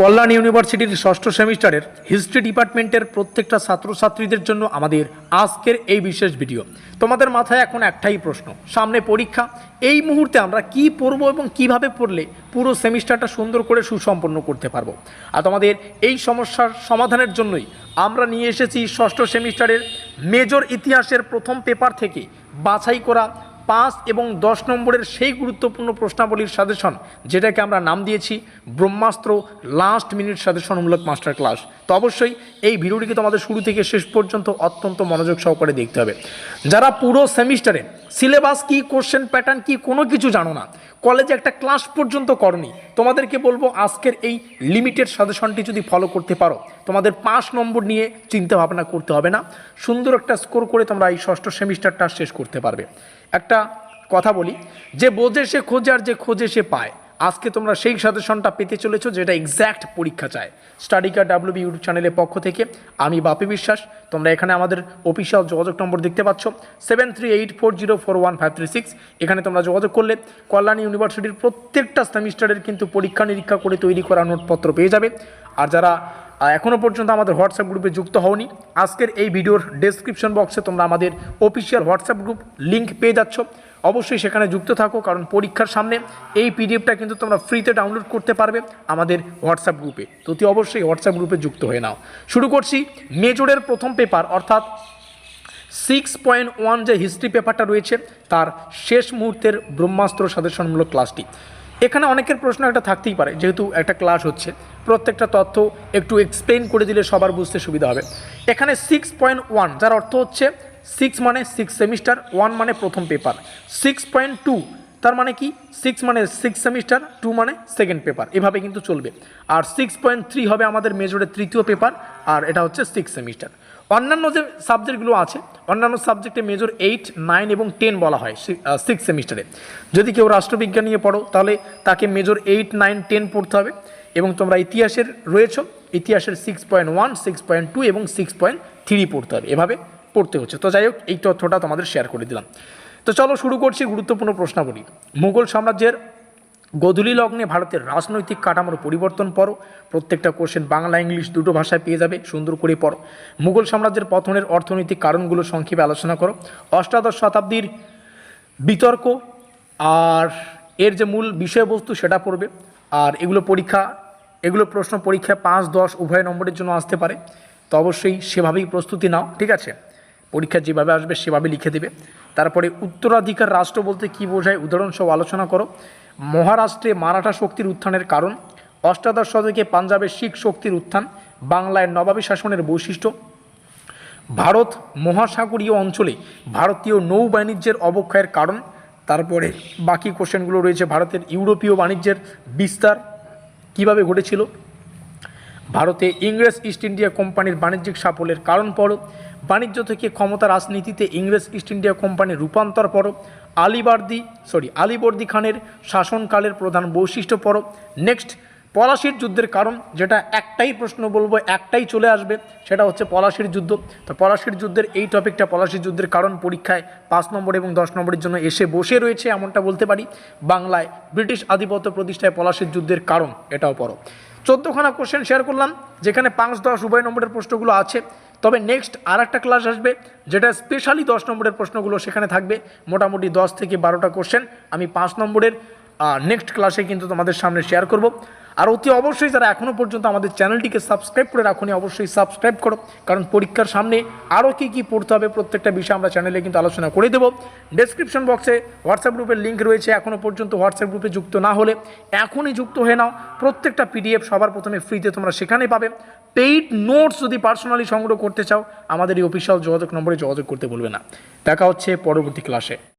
কল্যাণ ইউনিভার্সিটির ষষ্ঠ সেমিস্টারের হিস্ট্রি ডিপার্টমেন্টের প্রত্যেকটা ছাত্রছাত্রীদের জন্য আমাদের আজকের এই বিশেষ ভিডিও। তোমাদের মাথায় এখন একটাই প্রশ্ন, সামনে পরীক্ষা, এই মুহূর্তে আমরা কি পড়ব এবং কিভাবে পড়লে পুরো সেমিস্টারটা সুন্দর করে সুসম্পন্ন করতে পারবো। আর তোমাদের এই সমস্যার সমাধানের জন্যই আমরা নিয়ে এসেছি ষষ্ঠ সেমিস্টারের মেজর ইতিহাসের প্রথম পেপার থেকে বাছাই করা 5 এবং 10 নম্বরের সেই গুরুত্বপূর্ণ প্রশ্নাবলীর সাজেশন, যেটাকে আমরা নাম দিয়েছি ব্রহ্মাস্ত্র লাস্ট মিনিট সাজেশনমূলক মাস্টার ক্লাস। তো অবশ্যই এই ভিডিওটিকে তোমাদের শুরু থেকে শেষ পর্যন্ত অত্যন্ত মনোযোগ সহকারে দেখতে হবে। যারা পুরো সেমিস্টারে সিলেবাস কি, কোশ্চেন প্যাটার্ন কি, কোনো কিছু জানো না, কলেজে একটা ক্লাস পর্যন্ত করনি, তোমাদেরকে বলবো আজকের এই লিমিটেড সাজেশনটি যদি ফলো করতে পারো, তোমাদের 5 নম্বর নিয়ে চিন্তা ভাবনা করতে হবে না, সুন্দর একটা স্কোর করে তোমরা এই ষষ্ঠ সেমিস্টারটা শেষ করতে পারবে। একটা কথা বলি, যে বোঝে সে খোঁজে আর যে খোঁজে সে পায়। আজকে তোমরা সেই সাজেশনটা পেতে চলেছো যেটা এক্স্যাক্ট পরীক্ষা চায়। স্টাডিকার WB ইউটিউব চ্যানেলের পক্ষ থেকে আমি বাপি বিশ্বাস। তোমরা এখানে আমাদের অফিসিয়াল যোগাযোগ নম্বর দেখতে পাচ্ছ 7384041536। এখানে তোমরা যোগাযোগ করলে কল্যাণ ইউনিভার্সিটির প্রত্যেকটা সেমিস্টারের কিন্তু পরীক্ষা নিরীক্ষা করে তৈরি করা নোটপত্র পেয়ে যাবে। আর যারা এখনও পর্যন্ত আমাদের হোয়াটসঅ্যাপ গ্রুপে যুক্ত হওনি, আজকের এই ভিডিওর ডেসক্রিপশন বক্সে তোমরা আমাদের অফিসিয়াল হোয়াটসঅ্যাপ গ্রুপ লিঙ্ক পেয়ে যাচ্ছ। অবশ্যই সেখানে যুক্ত থাকো, কারণ পরীক্ষার সামনে এই পিডিএফটা কিন্তু তোমরা ফ্রিতে ডাউনলোড করতে পারবে আমাদের হোয়াটসঅ্যাপ গ্রুপে। তো তুই অবশ্যই হোয়াটসঅ্যাপ গ্রুপে যুক্ত হয়ে নাও। শুরু করছি মেজরের প্রথম পেপার, অর্থাৎ 6.1 যে হিস্ট্রি পেপারটা রয়েছে তার শেষ মুহূর্তের ব্রহ্মাস্ত্র সাজেশনমূলক ক্লাসটি। এখানে অনেকের প্রশ্ন একটা থাকতেই পারে, যেহেতু একটা ক্লাস হচ্ছে প্রত্যেকটা তথ্য একটু এক্সপ্লেন করে দিলে সবার বুঝতে সুবিধা হবে। এখানে 6.1 যার অর্থ হচ্ছে 6 মানে 6 সেমিস্টার, 1 মানে প্রথম পেপার, 6.2 তার মানে কি 6 মানে 6 সেমিস্টার, 2 মানে সেকেন্ড পেপার, এভাবে কিন্তু চলবে। আর 6.3 হবে আমাদের মেজরের তৃতীয় পেপার, আর এটা হচ্ছে 6 সেমিস্টার। অন্যান্য যে সাবজেক্টগুলো আছে, অন্যান্য সাবজেক্টে মেজর 8, 9 এবং 10 বলা হয় 6 সেমিস্টারে। যদি কেউ রাষ্ট্রবিজ্ঞান নিয়ে পড়ো তাহলে তাকে মেজর 8, 9, 10 পড়তে হবে। এবং তোমরা ইতিহাসের রয়েছো, ইতিহাসের 6.1, 6.2 এবং 6.3 পড়তে হবে, এভাবে পড়তে হচ্ছে। তো যাই হোক, এই তথ্যটা তোমাদের শেয়ার করে দিলাম। তো চলো শুরু করছি গুরুত্বপূর্ণ প্রশ্নাবলী। মুঘল সাম্রাজ্যের গোধূলি লগ্নে ভারতের রাজনৈতিক কাঠামোর পরিবর্তন পড়ো। প্রত্যেকটা কোশ্চেন বাংলা ইংলিশ দুটো ভাষায় পেয়ে যাবে, সুন্দর করে পড়ো। মুঘল সাম্রাজ্যের পতনের অর্থনৈতিক কারণগুলো সংক্ষেপে আলোচনা করো। অষ্টাদশ শতাব্দীর বিতর্ক আর এর যে মূল বিষয়বস্তু সেটা পড়বে। আর এগুলো প্রশ্ন পরীক্ষায় 5, 10 উভয় নম্বরের জন্য আসতে পারে। তো অবশ্যই সেভাবেই প্রস্তুতি নাও, ঠিক আছে? পরীক্ষা যেভাবে আসবে সেভাবে লিখে দেবে। তারপরে উত্তরাধিকার রাষ্ট্র বলতে কী বোঝায় উদাহরণসহ আলোচনা করো। মহারাষ্ট্রে মারাঠা শক্তির উত্থানের কারণ, অষ্টাদশ শতকে পাঞ্জাবের শিখ শক্তির উত্থান, বাংলায় নবাবী শাসনের বৈশিষ্ট্য, ভারত মহাসাগরীয় অঞ্চলে ভারতীয় নৌ বাণিজ্যের অবক্ষয়ের কারণ। তারপরে বাকি কোশ্চেনগুলো রয়েছে ভারতের ইউরোপীয় বাণিজ্যের বিস্তার কীভাবে ঘটেছিল, ভারতে ইংরেজ ইস্ট ইন্ডিয়া কোম্পানির বাণিজ্যিক সাফল্যের কারণ পড়ো, বাণিজ্য থেকে ক্ষমতা রাজনীতিতে ইংরেজ ইস্ট ইন্ডিয়া কোম্পানির রূপান্তর পড়ো, আলীবর্দী খানের শাসনকালের প্রধান বৈশিষ্ট্য পড়ো। নেক্সট পলাশির যুদ্ধের কারণ, যেটা একটাই প্রশ্ন বলবো, একটাই চলে আসবে, সেটা হচ্ছে পলাশির যুদ্ধ। তো পলাশির যুদ্ধের এই টপিকটা, পলাশির যুদ্ধের কারণ, পরীক্ষায় 5 নম্বর এবং 10 নম্বরের জন্য এসে বসে রয়েছে, এমনটা বলতে পারি। বাংলায় ব্রিটিশ আধিপত্য প্রতিষ্ঠায় পলাশির যুদ্ধের কারণ, এটাও পড়ো। 14খানা কোশ্চেন শেয়ার করলাম, যেখানে 5, 10 উভয় নম্বরের প্রশ্নগুলো আছে। তবে নেক্সট আর একটা ক্লাস আসবে যেটা স্পেশালি 10 নম্বরের প্রশ্নগুলো সেখানে থাকবে। মোটামুটি 10 থেকে 12টা কোশ্চেন আমি 5 নম্বরের নেক্সট ক্লাসে কিন্তু তোমাদের সামনে শেয়ার করব। আর অতি অবশ্যই যারা এখনও পর্যন্ত আমাদের চ্যানেলটিকে সাবস্ক্রাইব করে রাখুনি, অবশ্যই সাবস্ক্রাইব করো, কারণ পরীক্ষার সামনে আরও কী পড়তে হবে প্রত্যেকটা বিষয় আমরা চ্যানেলে কিন্তু আলোচনা করে দেবো। ডেসক্রিপশন বক্সে হোয়াটসঅ্যাপ গ্রুপের লিঙ্ক রয়েছে, এখনও পর্যন্ত হোয়াটসঅ্যাপ গ্রুপে যুক্ত না হলে এখনই যুক্ত হয়ে নাও। প্রত্যেকটা পিডিএফ সবার প্রথমে ফ্রিতে তোমরা সেখানেই পাবে। পেইড নোটস যদি পার্সোনালি সংগ্রহ করতে চাও, আমাদের এই অফিসিয়াল যোগাযোগ নম্বরে যোগাযোগ করতে ভুলবে না। দেখা হচ্ছে পরবর্তী ক্লাসে।